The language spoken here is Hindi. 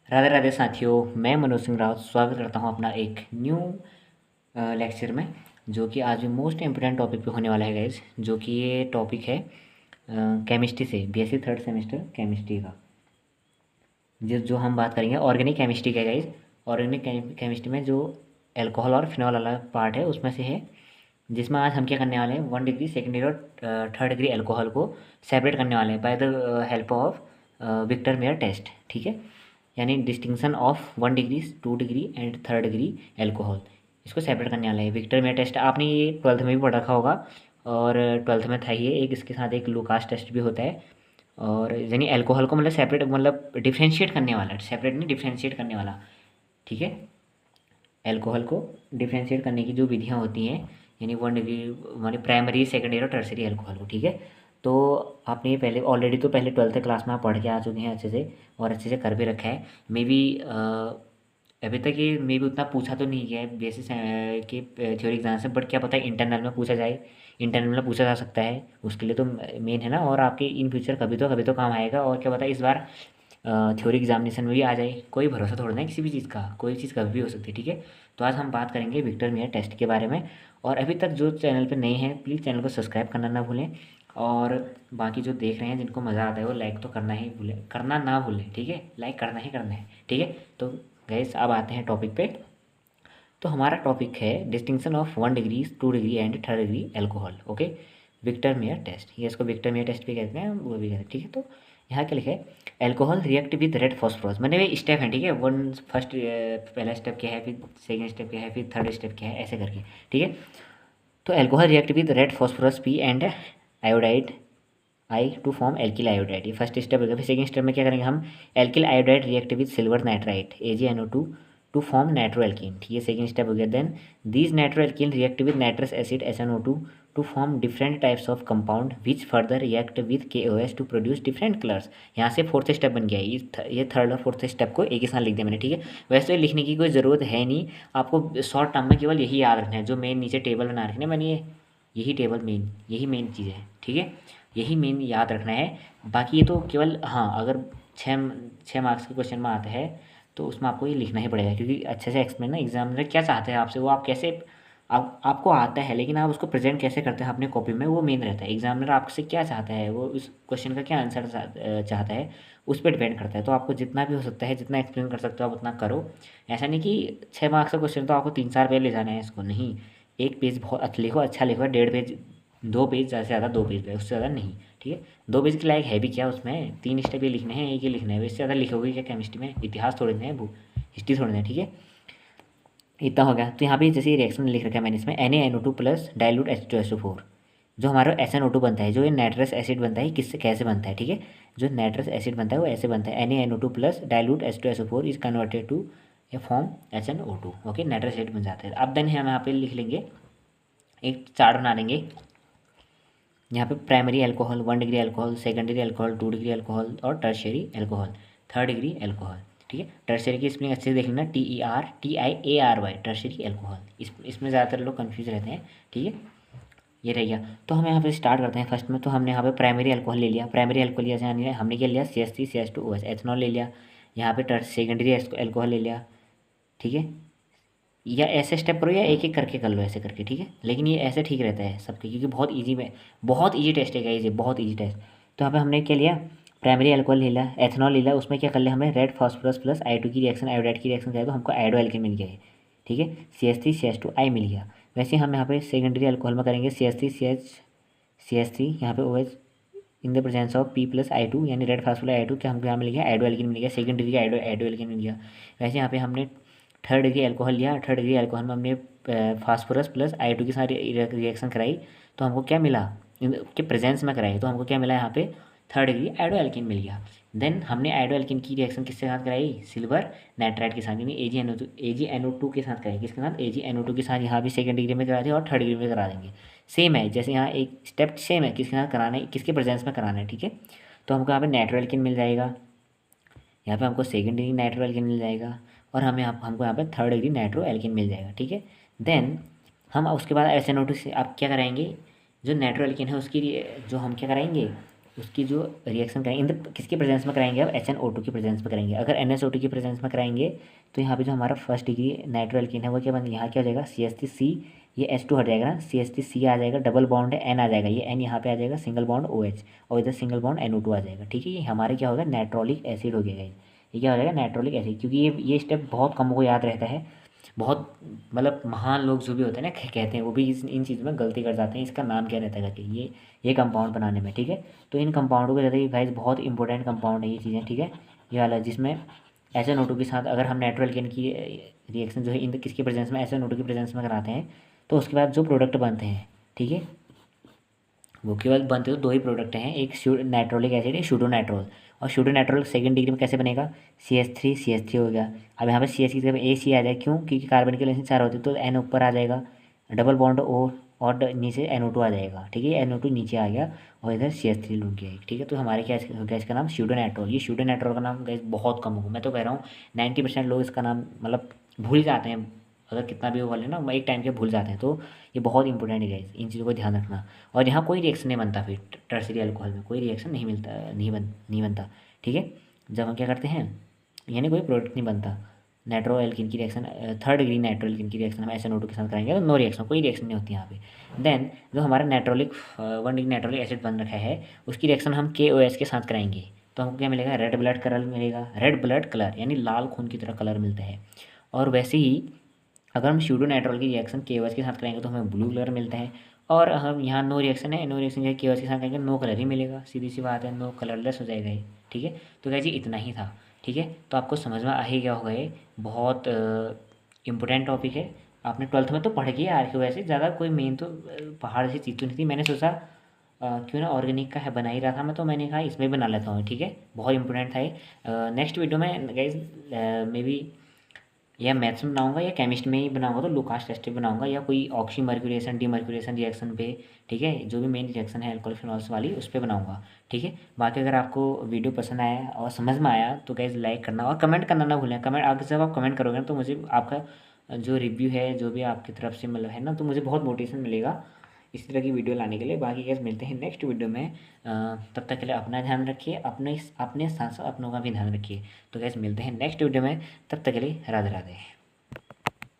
राधे राधे साथियों, मैं मनोज सिंह राउत स्वागत करता हूं अपना एक न्यू लेक्चर में, जो कि आज भी मोस्ट इम्पोर्टेंट टॉपिक पे होने वाला है गाइज। जो कि ये टॉपिक है केमिस्ट्री से, बीएससी थर्ड सेमेस्टर केमिस्ट्री का। जो हम बात करेंगे ऑर्गेनिक केमिस्ट्री का गाइज। ऑर्गेनिक केमिस्ट्री में जो एल्कोहल और फिनॉल वाला पार्ट है उसमें से है, जिसमें आज हम क्या करने वाले हैं, 1 डिग्री, सेकेंड डिग्री और थर्ड डिग्री एल्कोहल को सेपरेट करने वाले हैं by the help of Victor Meyer test. ठीक है, यानी distinction of 1 degree, 2 degree and third degree alcohol, इसको सेपरेट करने वाला है विक्टर मेयर टेस्ट। आपने ये 12th में भी पढ़ रखा होगा, और 12th में था ये एक, इसके साथ एक लुकास टेस्ट भी होता है। और यानी एल्कोहल को मतलब सेपरेट, मतलब डिफ्रेंशिएट करने वाला, सेपरेट नहीं डिफ्रेंशिएट करने वाला। ठीक है, एल्कोहल को डिफ्रेंशिएट करने की जो विधियाँ होती हैं, यानी 1 डिग्री मानी प्राइमरी, सेकेंडरी और टर्सरी एल्कोहल को। ठीक है, तो आपने ये पहले ऑलरेडी तो पहले 12th क्लास में आप पढ़ के आ चुके हैं अच्छे से, और अच्छे से कर भी रखा है। मे बी अभी तक ये मे भी उतना पूछा तो नहीं गया है बेसिस के थ्योरी एग्जाम से, बट क्या पता है इंटरनल में पूछा जाए, इंटरनल में पूछा जा सकता है। उसके लिए तो मेन है ना, और आपके इन फ्यूचर कभी तो काम आएगा। और क्या पता है इस बार थ्योरी एग्जामिनेशन में भी आ जाए, कोई भरोसा थोड़ा ना है किसी भी चीज़ का, कोई चीज़ कभी भी हो सकती है। ठीक है, तो आज हम बात करेंगे विक्टर मेयर टेस्ट के बारे में। और अभी तक जो चैनल पे नए हैं, प्लीज़ चैनल को सब्सक्राइब करना ना भूलें। और बाकी जो देख रहे हैं, जिनको मज़ा आता है वो लाइक तो करना ना भूलें। ठीक है, लाइक करना ही करना है। ठीक है, तो गैस अब आते हैं टॉपिक पे। तो हमारा टॉपिक है distinction of 1 degree, 2 degree and third degree alcohol. Okay, Victor Meyer test, ये इसको विक्टर मेयर टेस्ट भी कहते हैं, वो भी कहते हैं। ठीक है, तो यहाँ क्या लिखा है, alcohol react with red phosphorus. मैंने ये स्टेप है, ठीक है, फर्स्ट पहला स्टेप क्या है, फिर सेकेंड स्टेप क्या है, फिर थर्ड स्टेप क्या है, ऐसे करके। ठीक है, तो alcohol react with red phosphorus P and iodide I two form alkyl iodide. ये फर्स्ट स्टेप हो गया। फिर सेकंड स्टेप में क्या करेंगे हम, alkyl iodide react with silver nitrite AgNO2 to form nitro alkene. ठीक है, सेकंड स्टेप हो गया। Then these nitro alkene react with nitrous acid SnO2 to form different types of compound which further react with KOH to produce different colours. यहाँ से फोर्थ स्टेप बन गया। ये थर्ड और फोर्थ स्टेप को एक ही साथ लिख दिया मैंने। ठीक है, वैसे तो लिखने की कोई ज़रूरत है नहीं, आपको शॉर्ट टर्म में केवल यही याद रखना है, जो मेन नीचे टेबल बना रखना है मैंने, यही टेबल मेन, यही मेन चीज़ है। ठीक है, यही मेन याद रखना है। बाकी ये तो केवल, हाँ, अगर छः छः मार्क्स के क्वेश्चन में आता है तो उसमें आपको ये लिखना ही पड़ेगा, क्योंकि अच्छे से एक्सप्लेन ना एग्जामिनर क्या चाहते हैं आपसे, वो आप कैसे, आपको आता है लेकिन आप उसको प्रेजेंट कैसे करते हैं अपने कॉपी में, वो मेन रहता है। एग्जामिनर आपसे क्या चाहता है, वो उस क्वेश्चन का क्या आंसर चाहता है, उस पर डिपेंड करता है। तो आपको जितना भी हो सकता है, जितना एक्सप्लेन कर सकते हो आप उतना करो। ऐसा नहीं कि 6 मार्क्स का क्वेश्चन तो आपको 3-4 पेज ले जाना है इसको, नहीं। एक पेज बहुत लिखो, अच्छा लिखो, 1.5 पेज, 2 पेज, ज़्यादा से ज़्यादा 2 पेज पे, उससे ज़्यादा नहीं। ठीक है, 2 पेज के लायक है भी क्या उसमें, 3 स्टेप ये लिखने हैं, एक ही लिखना है, इससे ज़्यादा लिखोगे क्या केमिस्ट्री में, इतिहास थोड़ी ना है, वो हिस्ट्री थोड़ी ना है। ठीक है, इतना हो गया। तो यहाँ पे जैसे रिएक्शन लिख रखा है मैंने इसमें, Na NO2 plus dilute H2SO4, जो हमारा SnO2 बनता है, जो ये नाइट्रस एसिड बनता है, किससे कैसे बनता है। ठीक है, जो नाइट्रस एसिड बनता है वो ऐसे बनता है, Na NO2 plus dilute H2SO4 is converted to a form HNO2। Okay, nitrous acid बन जाता है। अब देन हम यहाँ पे लिख लेंगे, एक चार्ट बना लेंगे। यहाँ पे primary alcohol, 1 degree alcohol, secondary alcohol, 2 degree alcohol और tertiary alcohol, third degree alcohol. ठीक है, टर्शियरी की स्पेलिंग अच्छे से देख लेना, TERTIARY, टर्शियरी एल्कोहल। इसमें ज़्यादातर लोग कन्फ्यूज रहते हैं। ठीक है, ये रह गया। तो हम यहाँ पे स्टार्ट करते हैं फर्स्ट में। तो हमने यहाँ पे प्राइमरी अल्कोहल ले लिया, प्राइमरी अल्कोहल लिया, यानी हमने क्या लिया, CH3CH2OH, एथनॉल ले लिया। यहाँ पे सेकेंडरी एल्कोहल ले लिया। ठीक है, या ऐसे स्टेप करो या एक एक करके कर लो, ऐसे करके। ठीक है, लेकिन ये ऐसे ठीक रहता है सबके, क्योंकि बहुत ईजी टेस्ट है ये, बहुत ईजी टेस्ट। तो यहाँ पे हमने क्या लिया, प्राइमरी अल्कोहल ले लिया, एथनॉल ले लिया, उसमें क्या कर लिया हमने, रेड फॉस्फोरस प्लस I2 की रिएक्शन, आयोडाइड की रिएक्शन किया तो हमको आयोडो एल्केन मिल गया है। ठीक है, CH3CH2I मिल गया। वैसे हम यहाँ पे सेकेंडरी अल्कोहल में करेंगे, CH3 यहाँ पे OH in the presence of P plus I2, यानी रेड फास्फोराइड I2, क्या हमको यहाँ मिल गया, आयोडो एल्केन मिल गया, सेकंड डिग्री आयोडो एल्केन मिल गया। वैसे यहाँ पे हमने थर्ड डिग्री एल्कोहल लिया, थर्ड डिग्री एल्कोहल में हमने फास्फोरस प्लस I2 के साथ रिएक्शन कराई, तो हमको क्या मिला, इनके प्रेजेंस में कराई, तो हमको क्या मिला, यहाँ पे थर्ड डिग्री आयोडो एल्किन मिल गया। देन हमने आयोडो एल्किन की रिएक्शन किसके साथ कराई, सिल्वर नाइट्राइट के साथ, यानी AgNO2 के साथ कराई, किसके साथ, AgNO2 के साथ। यहाँ भी सेकंड डिग्री में करा दें और थर्ड डिग्री में करा देंगे, सेम है, जैसे यहाँ एक स्टेप सेम है, किसके साथ कराना है, किसके प्रेजेंस में कराना है। ठीक है, तो हमको यहाँ पे नाइट्रो एल्किन मिल जाएगा, यहाँ पे हमको सेकंड डिग्री नाइट्रो एल्किन मिल जाएगा, और हमको यहाँ पे थर्ड डिग्री नाइट्रो एल्किन मिल जाएगा। ठीक है, देन हम उसके बाद SnO2 से आप क्या कराएंगे, जो नाइट्रो एल्किन है उसकी जो हम क्या कराएंगे, उसकी जो रिएक्शन कराएंगे इन किसके प्रेजेंस में कराएंगे, अब HNO2 की प्रेजेंस में कराएंगे। अगर NSO2 की प्रेजेंस में कराएंगे तो यहाँ पे जो हमारा फर्स्ट डिग्री नाइट्रो एल्कीन है वो क्या बन, यहाँ क्या हो जाएगा CH3C, ये H2 हट जाएगा ना, CH3C आ जाएगा, डबल बॉन्ड है N आ जाएगा, ये N यहाँ पे आ जाएगा, सिंगल बॉन्ड OH, और इधर सिंगल बॉन्ड NO2 आ जाएगा। ठीक है, ये हमारे क्या होगा, नाइट्रोलिक एसिड हो गया। ये क्या हो जाएगा, नाइट्रोलिक एसिड, क्योंकि ये स्टेप बहुत कम को याद रहता है। बहुत मतलब महान लोग जो भी होते हैं ना कहते हैं, वो भी इन चीज़ों में गलती कर जाते हैं, इसका नाम क्या रहता है करके, ये कंपाउंड बनाने में। ठीक है, तो इन कंपाउंडों को ज़्यादा गाइस बहुत इंपॉर्टेंट कंपाउंड है ये चीज़ें। ठीक है, ये वाला जिसमें SNO2 के साथ अगर हम नाइट्रो एल्केन की रिएक्शन जो है इन किसकी प्रेजेंस में, SNO2 की प्रेजेंस में कराते हैं, तो उसके बाद जो प्रोडक्ट बनते हैं, ठीक है, वो केवल बनते तो दो ही प्रोडक्ट हैं, एक नाइट्रोलिक एसिड, एक सूडोनाइट्रोल। और सूडोनाइट्रोल सेकंड डिग्री में कैसे बनेगा, CH3 हो गया। अब यहाँ पे CH की जगह AC आ जाए, क्यों, क्योंकि कार्बन के चार होते तो N ऊपर आ जाएगा, डबल बॉन्ड O, और नीचे NO2 आ जाएगा। ठीक है, NO2 नीचे आ गया और इधर CH3 लुक गया। ठीक है, तो हमारे क्या हो गया, इसका नाम सूडोनाइट्रोल। ये सूडोनाइट्रोल का नाम गैस बहुत कम होगा, मैं तो कह रहा हूँ 90% लोग इसका नाम मतलब भूल जाते हैं, अगर कितना भी वो वाले ना एक टाइम के भूल जाते हैं। तो ये बहुत इंपॉर्टेंट है गाइस, इन चीज़ों को ध्यान रखना। और यहाँ कोई रिएक्शन नहीं बनता, फिर टर्सरी अल्कोहल में कोई रिएक्शन नहीं मिलता, नहीं बनता। ठीक है, जब हम क्या करते हैं, यानी कोई प्रोडक्ट नहीं बनता। नाइट्रो एल्किन की reaction, third degree nitro alkene की रिएक्शन हम SNO2 के साथ करेंगे तो नो रिएक्शन, कोई रिएक्शन नहीं होती यहाँ पे। देन जो हमारा नाइट्रोलिक 1 डिग्री नाइट्रोलिक एसिड बन रखा है, उसकी रिएक्शन हम KOH के साथ कराएंगे, तो हमको क्या मिलेगा, रेड ब्लड कलर मिलेगा, रेड ब्लड कलर यानी लाल खून की तरह कलर मिलता है। और वैसे ही अगर हम सूडोनाइट्रोल की रिएक्शन KOH के साथ करेंगे तो हमें ब्लू कलर मिलता है। और हम यहाँ नो रिएक्शन है, नो रिएक्शन KOH के साथ करेंगे नो कलर ही मिलेगा, सीधी सी बात है, नो कलरलेस हो जाएगा ये। ठीक है, तो क्या जी इतना ही था। ठीक है, तो आपको समझ में आ ही गया होगा, ये बहुत इंपॉर्टेंट टॉपिक है। आपने 12th में तो पढ़ के आ रखे हो, वैसे ज़्यादा कोई मेन तो पहाड़ से चीज़ तो नहीं थी। मैंने सोचा क्यों ना ऑर्गेनिक का है बना ही रहा था मैं, तो मैंने कहा इसमें बना लेता हूँ। ठीक है, बहुत इंपॉर्टेंट था ये। नेक्स्ट वीडियो में गाइज मे बी या मैथ्स में बनाऊंगा या केमिस्ट में ही बनाऊंगा, तो लुकास टेस्ट बनाऊंगा, या कोई ऑक्सी मर्क्यूरेशन डीमर्क्यूरेशन रिएक्शन पे। ठीक है, जो भी मेन रिएक्शन है अल्कोहल फिनॉल्स वाली उस पर बनाऊंगा। ठीक है, बाकी अगर आपको वीडियो पसंद आया और समझ में आया तो गाइज लाइक करना और कमेंट करना ना भूलें। कमेंट आगे जब आप कमेंट करोगे ना तो मुझे आपका जो रिव्यू है जो भी आपकी तरफ से मतलब है ना, तो मुझे बहुत मोटिवेशन मिलेगा इस तरह की वीडियो लाने के लिए। बाकी गैस मिलते हैं नेक्स्ट वीडियो में, तब तक के लिए अपना ध्यान रखिए, अपने साथ साथ अपनों का भी ध्यान रखिए। तो गैस मिलते हैं नेक्स्ट वीडियो में, तब तक के लिए राधे राधे।